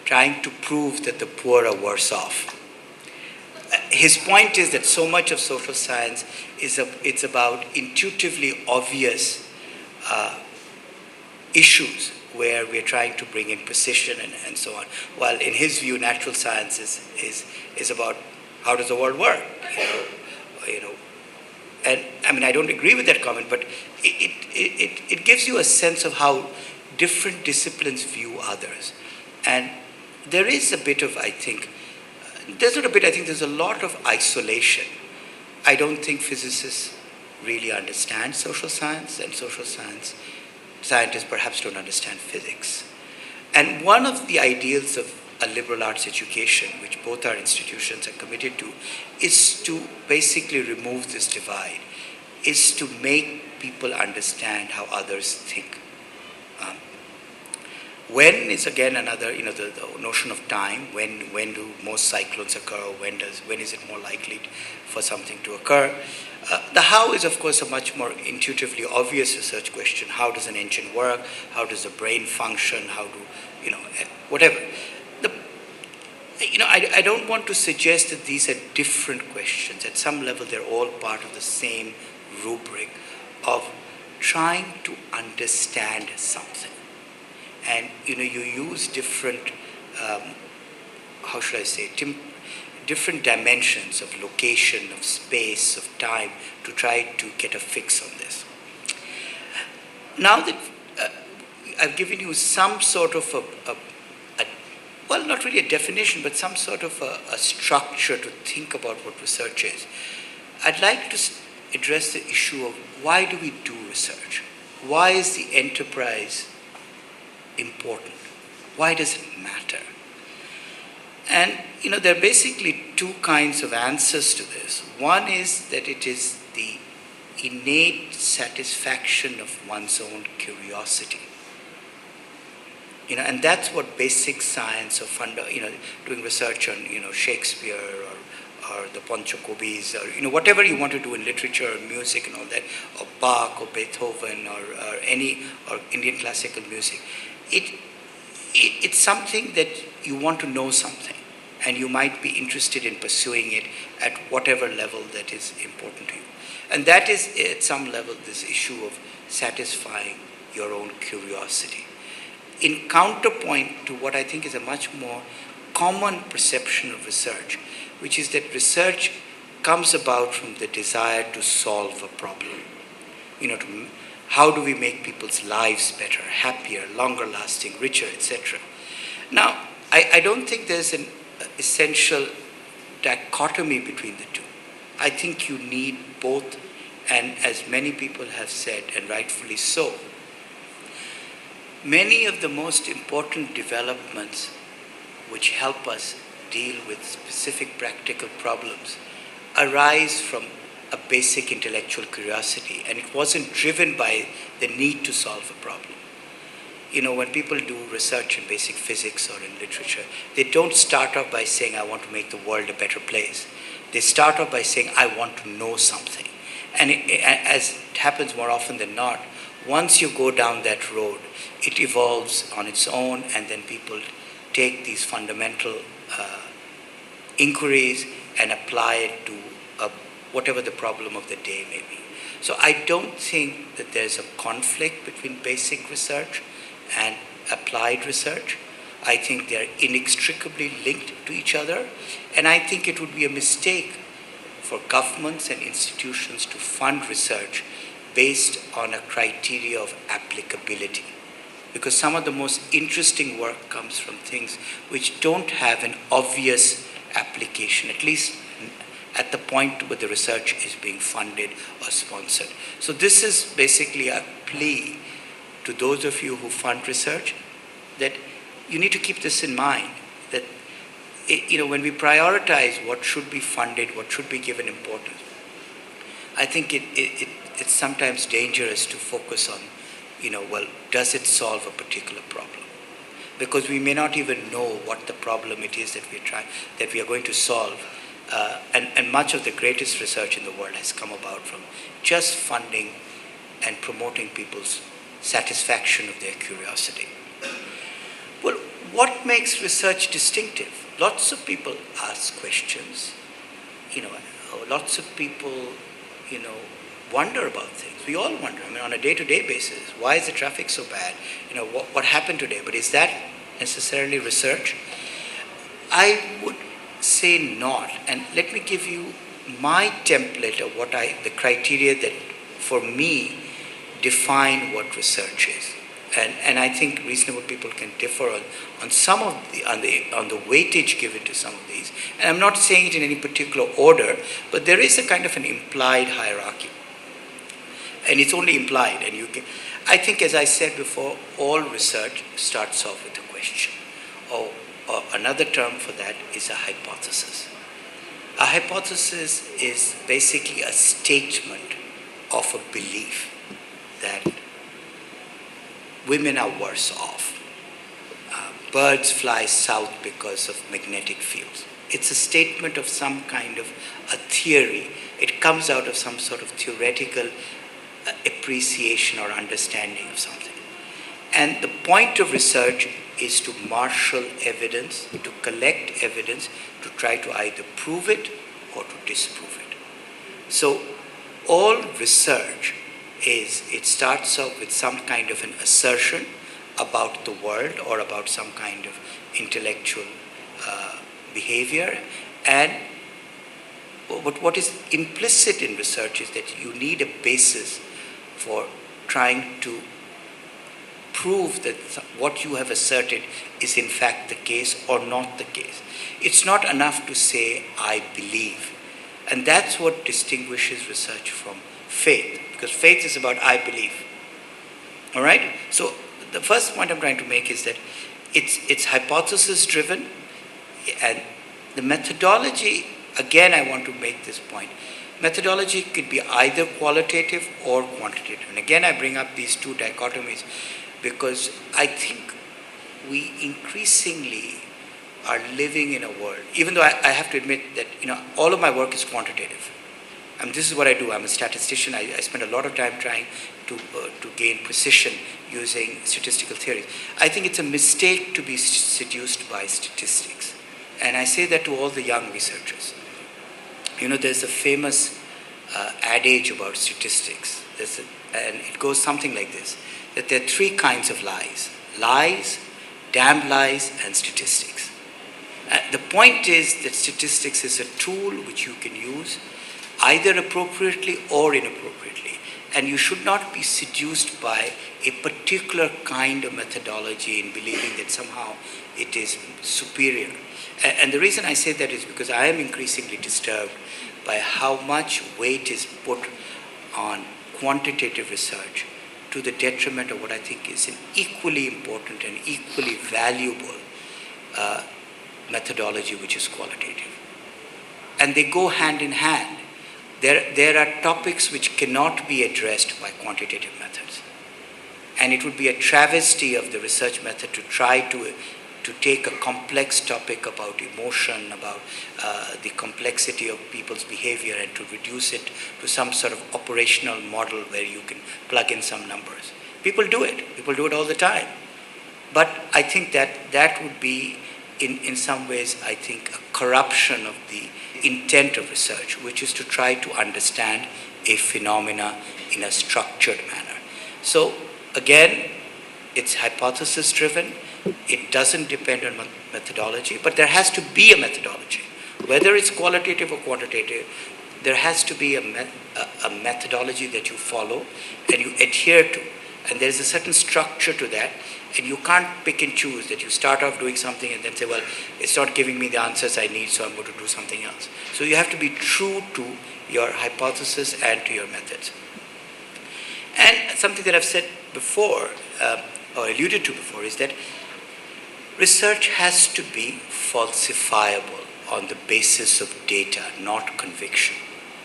trying to prove that the poor are worse off. His point is that so much of social science it's about intuitively obvious issues where we're trying to bring in precision and so on. While in his view, natural science is about how does the world work, you know. And I mean, I don't agree with that comment, but it gives you a sense of how different disciplines view others. And there is a bit of, I think, there's a lot of isolation. I don't think physicists really understand social science, and social science scientists perhaps don't understand physics. And one of the ideals of a liberal arts education, which both our institutions are committed to, is to basically remove this divide, is to make people understand how others think. When is again another, the notion of time. When do most cyclones occur? When is it more likely for something to occur? The how is, of course, a much more intuitively obvious research question. How does an engine work? How does the brain function? How do, whatever. I don't want to suggest that these are different questions. At some level, they're all part of the same rubric of trying to understand something. And, you use different, different dimensions of location, of space, of time to try to get a fix on this. Now that I've given you some sort of well, not really a definition, but some sort of a structure to think about what research is, I'd like to address the issue of why do we do research? Why is the enterprise important? Why does it matter? And, there are basically two kinds of answers to this. One is that it is the innate satisfaction of one's own curiosity. And that's what basic science of doing research on, Shakespeare or the Pancho Cobis or, whatever you want to do in literature or music and all that, or Bach or Beethoven or Indian classical music. It's something that you want to know something, and you might be interested in pursuing it at whatever level that is important to you. And that is, at some level, this issue of satisfying your own curiosity. In counterpoint to what I think is a much more common perception of research, which is that research comes about from the desire to solve a problem. How do we make people's lives better, happier, longer lasting, richer, etc. Now, I don't think there's an essential dichotomy between the two. I think you need both, and as many people have said, and rightfully so, many of the most important developments which help us deal with specific practical problems arise from a basic intellectual curiosity, and it wasn't driven by the need to solve a problem. When people do research in basic physics or in literature, they don't start off by saying, I want to make the world a better place. They start off by saying, I want to know something. And as it happens more often than not, once you go down that road, it evolves on its own, and then people take these fundamental inquiries and apply it to whatever the problem of the day may be. So I don't think that there's a conflict between basic research and applied research. I think they're inextricably linked to each other, and I think it would be a mistake for governments and institutions to fund research based on a criteria of applicability. Because some of the most interesting work comes from things which don't have an obvious application, at least at the point where the research is being funded or sponsored. So this is basically a plea to those of you who fund research that you need to keep this in mind, that when we prioritize what should be funded, what should be given importance, I think it's sometimes dangerous to focus on, does it solve a particular problem? Because we may not even know what the problem it is that we are going to solve. And much of the greatest research in the world has come about from just funding and promoting people's satisfaction of their curiosity. Well, what makes research distinctive? Lots of people ask questions, lots of people, wonder about things. We all wonder. I mean, on a day-to-day basis, why is the traffic so bad? What happened today? But is that necessarily research? I would say not. And let me give you my template of the criteria that, for me, define what research is. And I think reasonable people can differ on some of on the weightage given to some of these. And I'm not saying it in any particular order, but there is a kind of an implied hierarchy. And it's only implied. And I think, as I said before, all research starts off with a question. Or another term for that is a hypothesis. A hypothesis is basically a statement of a belief that women are worse off. Birds fly south because of magnetic fields. It's a statement of some kind of a theory. It comes out of some sort of theoretical appreciation or understanding of something. And the point of research is to marshal evidence, to collect evidence, to try to either prove it or to disprove it. So all research it starts off with some kind of an assertion about the world or about some kind of intellectual behavior. And what is implicit in research is that you need a basis for trying to prove that what you have asserted is in fact the case or not the case. It's not enough to say, I believe. And that's what distinguishes research from faith, because faith is about I believe. All right? So the first point I'm trying to make is that it's hypothesis driven, and the methodology, again I want to make this point, methodology could be either qualitative or quantitative. And again I bring up these two dichotomies because I think we increasingly are living in a world, even though I have to admit that all of my work is quantitative. This is what I do. I'm a statistician. I spend a lot of time trying to gain precision using statistical theories. I think it's a mistake to be seduced by statistics. And I say that to all the young researchers. There's a famous adage about statistics. And it goes something like this, that there are three kinds of lies. Lies, damned lies, and statistics. The point is that statistics is a tool which you can use either appropriately or inappropriately. And you should not be seduced by a particular kind of methodology in believing that somehow it is superior. And the reason I say that is because I am increasingly disturbed by how much weight is put on quantitative research to the detriment of what I think is an equally important and equally valuable methodology, which is qualitative. And they go hand in hand. There are topics which cannot be addressed by quantitative methods. And it would be a travesty of the research method to try to take a complex topic about emotion, about the complexity of people's behavior, and to reduce it to some sort of operational model where you can plug in some numbers. People do it. People do it all the time. But I think that would be, in some ways, I think, a corruption of the intent of research, which is to try to understand a phenomena in a structured manner. So again, it's hypothesis driven. It doesn't depend on methodology, but there has to be a methodology. Whether it's qualitative or quantitative, there has to be a methodology that you follow and you adhere to. And there's a certain structure to that. And you can't pick and choose that you start off doing something and then say, well, it's not giving me the answers I need, so I'm going to do something else. So you have to be true to your hypothesis and to your methods. And something that I've said before, or alluded to before, is that research has to be falsifiable on the basis of data, not conviction.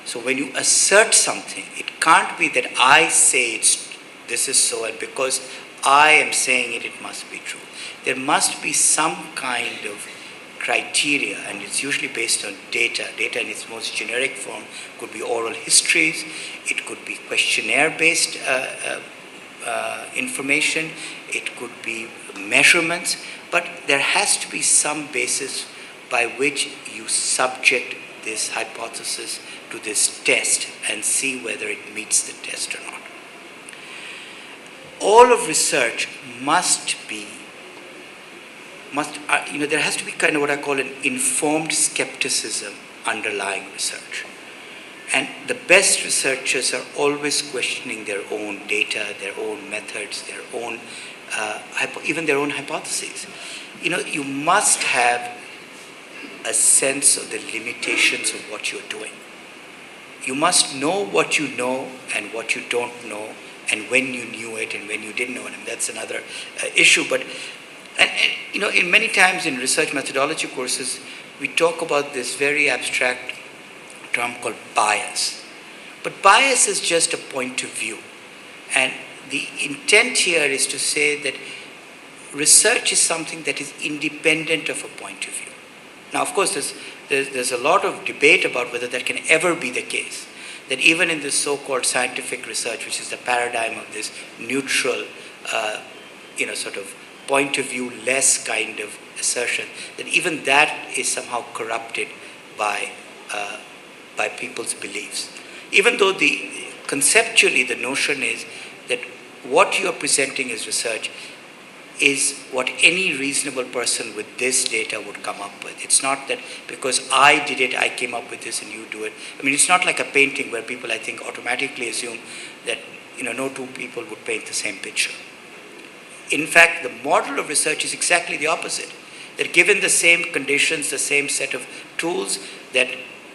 So when you assert something, it can't be that I say this is so, and because I am saying it, it must be true. There must be some kind of criteria, and it's usually based on data. Data in its most generic form could be oral histories, it could be questionnaire-based information, it could be measurements, But there has to be some basis by which you subject this hypothesis to this test and see whether it meets the test or not. All of research there has to be kind of what I call an informed skepticism underlying research. And the best researchers are always questioning their own data, their own methods, their own, even their own hypotheses. You must have a sense of the limitations of what you're doing. You must know what you know and what you don't know, and when you knew it and when you didn't know it. And that's another issue. But in many times in research methodology courses, we talk about this very abstract term called bias. But bias is just a point of view. And the intent here is to say that research is something that is independent of a point of view. Now, of course, there's a lot of debate about whether that can ever be the case. That even in this so-called scientific research, which is the paradigm of this neutral, sort of point of view less kind of assertion, that even that is somehow corrupted by people's beliefs. Even though conceptually the notion is that what you are presenting as research is what any reasonable person with this data would come up with. It's not that because I did it, I came up with this and you do it. I mean, it's not like a painting where people, I think, automatically assume that, no two people would paint the same picture. In fact, the model of research is exactly the opposite. That given the same conditions, the same set of tools, that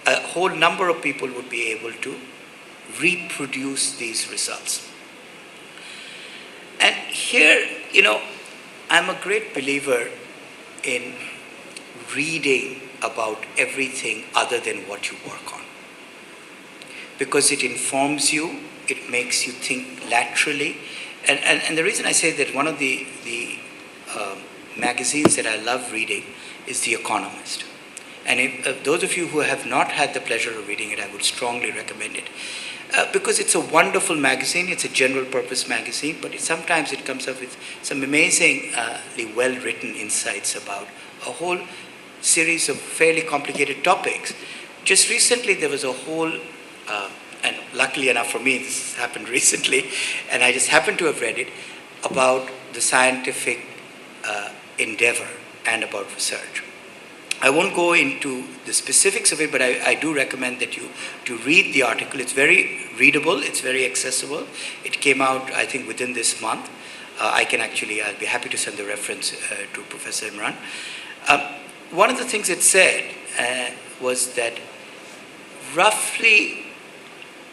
a whole number of people would be able to reproduce these results. And here, I'm a great believer in reading about everything other than what you work on. Because it informs you, it makes you think laterally. And the reason I say that one of the magazines that I love reading is The Economist. And if those of you who have not had the pleasure of reading it, I would strongly recommend it. Because it's a wonderful magazine, it's a general purpose magazine, but sometimes it comes up with some amazingly well-written insights about a whole series of fairly complicated topics. Just recently there was a whole, and luckily enough for me this happened recently, and I just happened to have read it, about the scientific endeavor and about research. I won't go into the specifics of it, but I do recommend that you read the article. It's very readable, it's very accessible. It came out, I think, within this month. I'll be happy to send the reference to Professor Imran. One of the things it said was that roughly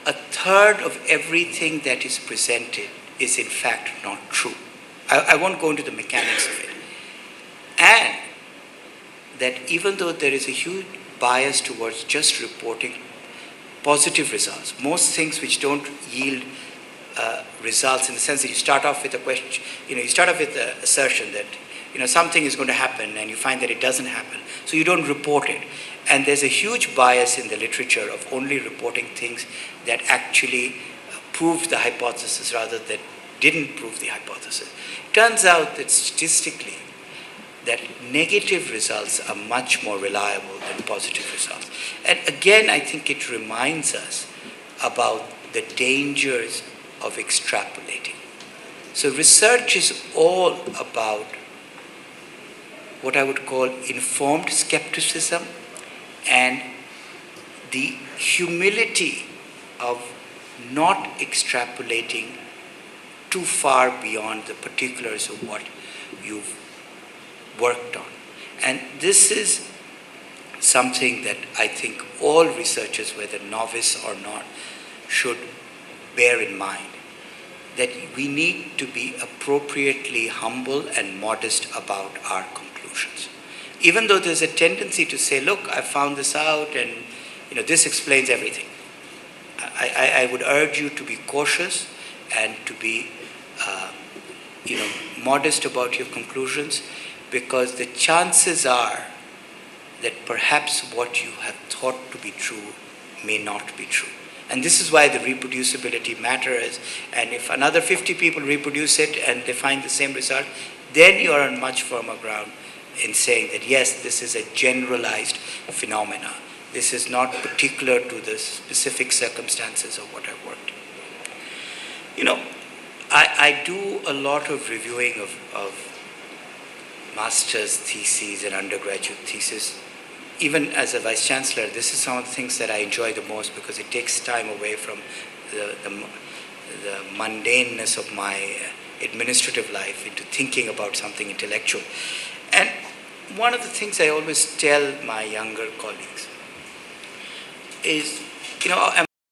a third of everything that is presented is in fact not true. I won't go into the mechanics of it. And that even though there is a huge bias towards just reporting positive results, most things which don't yield results, in the sense that you start off with a question, you start off with the assertion that something is going to happen and you find that it doesn't happen, so you don't report it. And there's a huge bias in the literature of only reporting things that actually proved the hypothesis rather than didn't prove the hypothesis. It turns out that statistically, that negative results are much more reliable than positive results. And again, I think it reminds us about the dangers of extrapolating. So research is all about what I would call informed skepticism and the humility of not extrapolating too far beyond the particulars of what you've worked on. And this is something that I think all researchers, whether novice or not, should bear in mind. That we need to be appropriately humble and modest about our conclusions. Even though there's a tendency to say, look, I found this out and this explains everything. I would urge you to be cautious and to be modest about your conclusions, because the chances are that perhaps what you have thought to be true may not be true. And this is why the reproducibility matters. And if another 50 people reproduce it and they find the same result, then you are on much firmer ground in saying that yes, this is a generalized phenomena. This is not particular to the specific circumstances of what I've worked. You know, I do a lot of reviewing of master's theses and undergraduate theses. Even as a vice chancellor, this is some of the things that I enjoy the most because it takes time away from the mundaneness of my administrative life into thinking about something intellectual. And one of the things I always tell my younger colleagues is,